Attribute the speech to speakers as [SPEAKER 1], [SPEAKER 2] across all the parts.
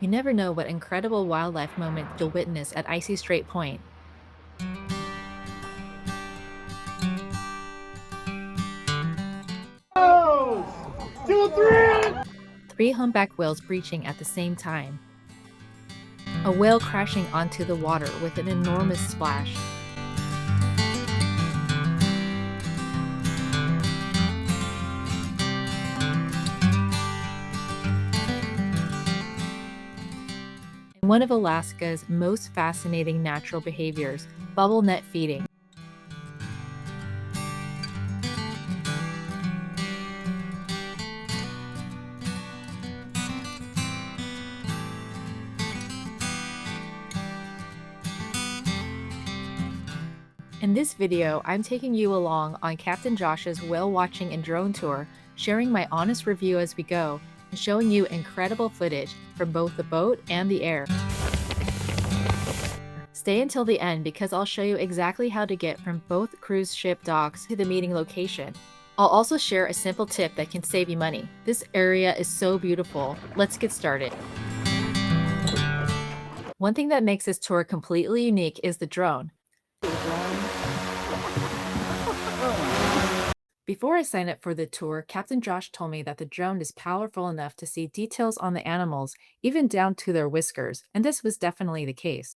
[SPEAKER 1] You never know what incredible wildlife moment you'll witness at Icy Strait Point.
[SPEAKER 2] 2, 3!
[SPEAKER 1] Three humpback whales breaching at the same time. A whale crashing onto the water with an enormous splash. And one of Alaska's most fascinating natural behaviors, bubble net feeding. In this video, I'm taking you along on Captain Josh's whale watching and drone tour, sharing my honest review as we go, and showing you incredible footage from both the boat and the air. Stay until the end because I'll show you exactly how to get from both cruise ship docks to the meeting location. I'll also share a simple tip that can save you money. This area is so beautiful. Let's get started. One thing that makes this tour completely unique is the drone. Before I signed up for the tour, Captain Josh told me that the drone is powerful enough to see details on the animals, even down to their whiskers, and this was definitely the case.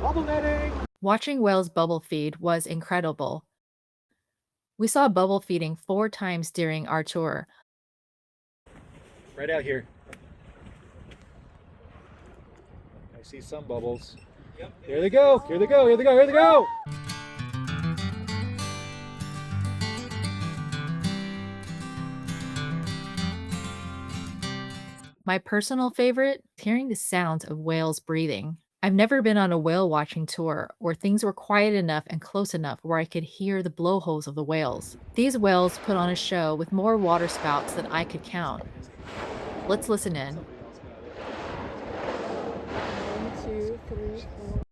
[SPEAKER 2] Bubble netting!
[SPEAKER 1] Watching whales bubble feed was incredible. We saw bubble feeding 4 times during our tour.
[SPEAKER 2] Right out here. I see some bubbles. Here they go! Here they go! Here they go! Here they go!
[SPEAKER 1] My personal favorite, hearing the sounds of whales breathing. I've never been on a whale watching tour where things were quiet enough and close enough where I could hear the blowholes of the whales. These whales put on a show with more water spouts than I could count. Let's listen in.
[SPEAKER 3] One, two, three, four.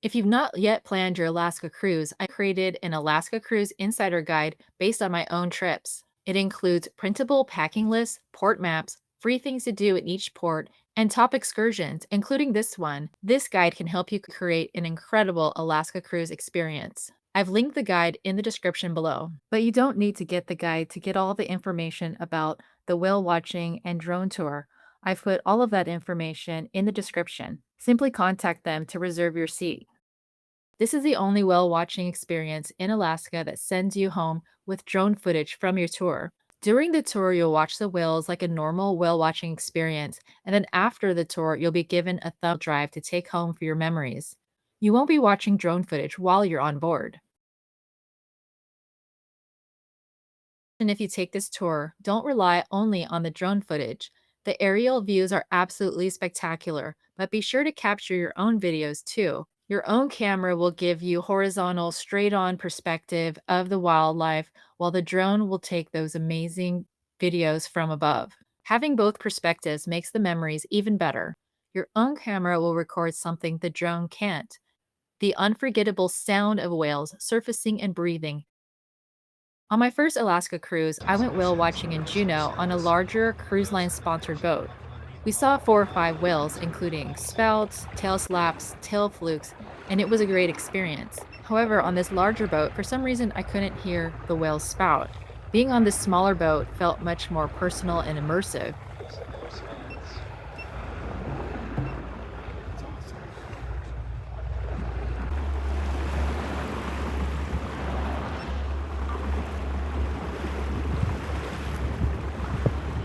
[SPEAKER 1] If you've not yet planned your Alaska cruise, I created an Alaska Cruise Insider Guide based on my own trips. It includes printable packing lists, port maps, free things to do in each port, and top excursions, including this one. This guide can help you create an incredible Alaska cruise experience. I've linked the guide in the description below, but you don't need to get the guide to get all the information about the whale watching and drone tour. I've put all of that information in the description. Simply contact them to reserve your seat. This is the only whale watching experience in Alaska that sends you home with drone footage from your tour. During the tour, you'll watch the whales like a normal whale watching experience, and then after the tour, you'll be given a thumb drive to take home for your memories. You won't be watching drone footage while you're on board. And if you take this tour, don't rely only on the drone footage. The aerial views are absolutely spectacular, but be sure to capture your own videos too. Your own camera will give you horizontal, straight-on perspective of the wildlife, while the drone will take those amazing videos from above. Having both perspectives makes the memories even better. Your own camera will record something the drone can't. The unforgettable sound of whales surfacing and breathing. On my first Alaska cruise, I went whale watching in Juneau on a larger cruise line sponsored boat. We saw 4 or 5 whales, including spouts, tail slaps, tail flukes, and it was a great experience. However, on this larger boat, for some reason, I couldn't hear the whales spout. Being on this smaller boat felt much more personal and immersive.
[SPEAKER 2] No sounds.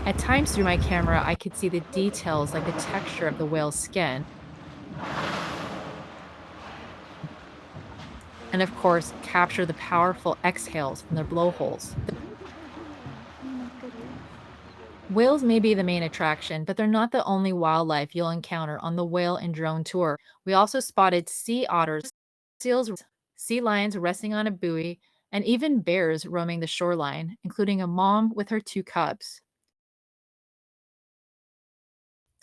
[SPEAKER 1] At times through my camera, I could see the details like the texture of the whale's skin, and of course, capture the powerful exhales from their blowholes. Whales may be the main attraction, but they're not the only wildlife you'll encounter on the whale and drone tour. We also spotted sea otters, seals, sea lions resting on a buoy, and even bears roaming the shoreline, including a mom with her 2 cubs.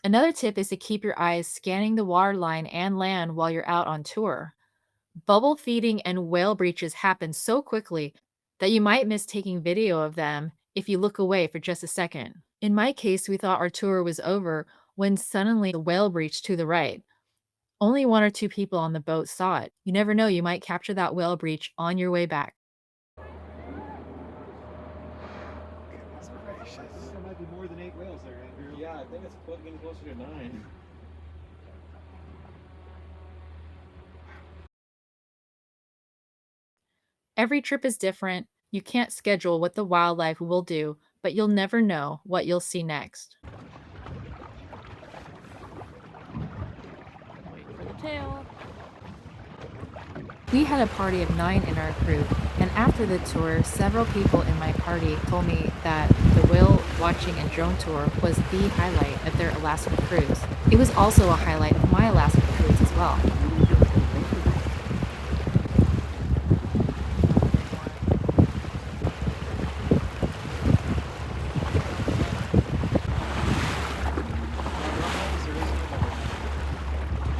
[SPEAKER 1] Another tip is to keep your eyes scanning the waterline and land while you're out on tour. Bubble feeding and whale breaches happen so quickly that you might miss taking video of them if you look away for just a second. In my case, we thought our tour was over when suddenly the whale breached to the right. Only 1 or 2 people on the boat saw it. You never know, you might capture that whale breach on your way back.
[SPEAKER 2] Goodness gracious. There might be more than 8 whales there, Andrew. Yeah, I think it's getting closer to 9.
[SPEAKER 1] Every trip is different. You can't schedule what the wildlife will do, but you'll never know what you'll see next.
[SPEAKER 3] Wait for the tail.
[SPEAKER 1] We had a party of 9 in our group, and after the tour, several people in my party told me that the whale watching and drone tour was the highlight of their Alaska cruise. It was also a highlight of my Alaska cruise as well.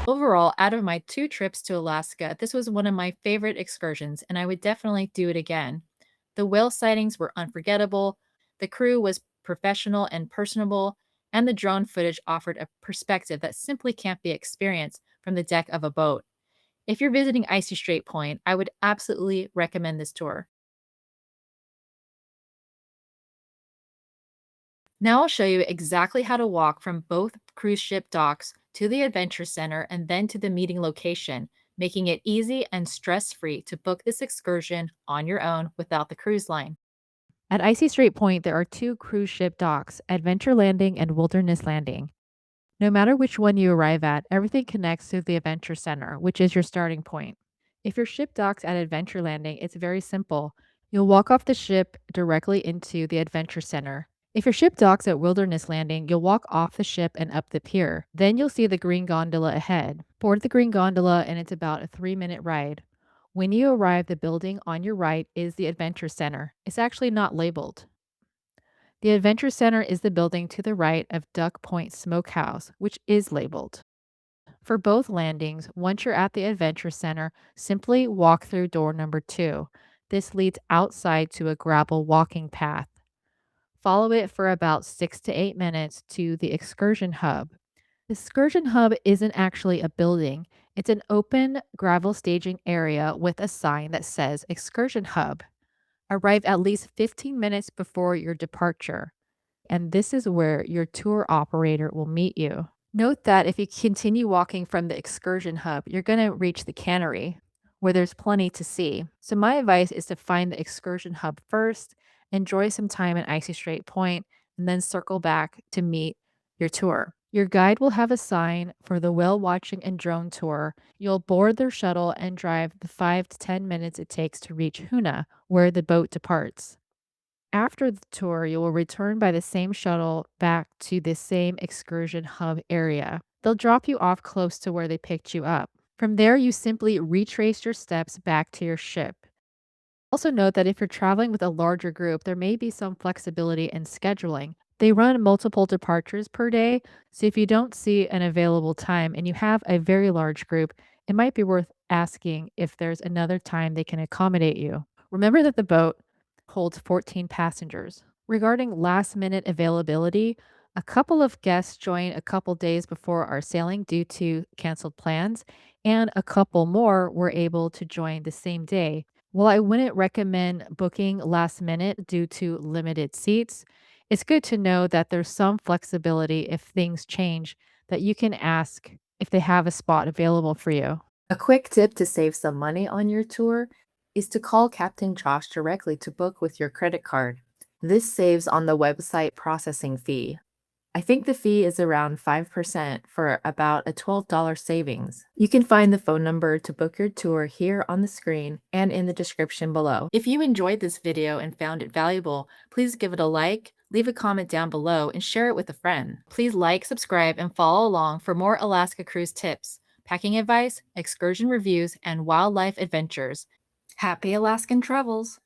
[SPEAKER 1] Overall, out of my 2 trips to Alaska, this was one of my favorite excursions, and I would definitely do it again. The whale sightings were unforgettable, the crew was professional and personable, and the drone footage offered a perspective that simply can't be experienced from the deck of a boat. If you're visiting Icy Strait Point, I would absolutely recommend this tour. Now I'll show you exactly how to walk from both cruise ship docks to the Adventure Center and then to the meeting location, making it easy and stress-free to book this excursion on your own without the cruise line. At Icy Strait Point, there are 2 cruise ship docks, Adventure Landing and Wilderness Landing. No matter which one you arrive at, everything connects to the Adventure Center, which is your starting point. If your ship docks at Adventure Landing, it's very simple. You'll walk off the ship directly into the Adventure Center. If your ship docks at Wilderness Landing, you'll walk off the ship and up the pier. Then you'll see the green gondola ahead. Board the green gondola, and it's about a 3-minute ride. When you arrive, the building on your right is the Adventure Center. It's actually not labeled. The Adventure Center is the building to the right of Duck Point Smokehouse, which is labeled. For both landings, once you're at the Adventure Center, simply walk through door number 2. This leads outside to a gravel walking path. Follow it for about 6 to 8 minutes to the Excursion Hub. The Excursion Hub isn't actually a building, it's an open gravel staging area with a sign that says Excursion Hub. Arrive at least 15 minutes before your departure, and this is where your tour operator will meet you. Note that if you continue walking from the excursion hub, you're going to reach the cannery where there's plenty to see. So, my advice is to find the excursion hub first, enjoy some time at Icy Strait Point, and then circle back to meet your tour. Your guide will have a sign for the whale watching and drone tour. You'll board their shuttle and drive the 5 to 10 minutes it takes to reach Hoonah, where the boat departs. After the tour, you will return by the same shuttle back to the same excursion hub area. They'll drop you off close to where they picked you up. From there, you simply retrace your steps back to your ship. Also, note that if you're traveling with a larger group, there may be some flexibility in scheduling. They run multiple departures per day, so if you don't see an available time and you have a very large group, it might be worth asking if there's another time they can accommodate you. Remember that the boat holds 14 passengers. Regarding last minute availability, A couple of guests joined a couple days before our sailing due to canceled plans, and a couple more were able to join the same day. While I wouldn't recommend booking last minute due to limited seats, it's good to know that there's some flexibility if things change, that you can ask if they have a spot available for you. A quick tip to save some money on your tour is to call Captain Josh directly to book with your credit card. This saves on the website processing fee. I think the fee is around 5% for about a $12 savings. You can find the phone number to book your tour here on the screen and in the description below. If you enjoyed this video and found it valuable, please give it a like, leave a comment down below, and share it with a friend. Please like, subscribe, and follow along for more Alaska cruise tips, packing advice, excursion reviews, and wildlife adventures. Happy Alaskan travels!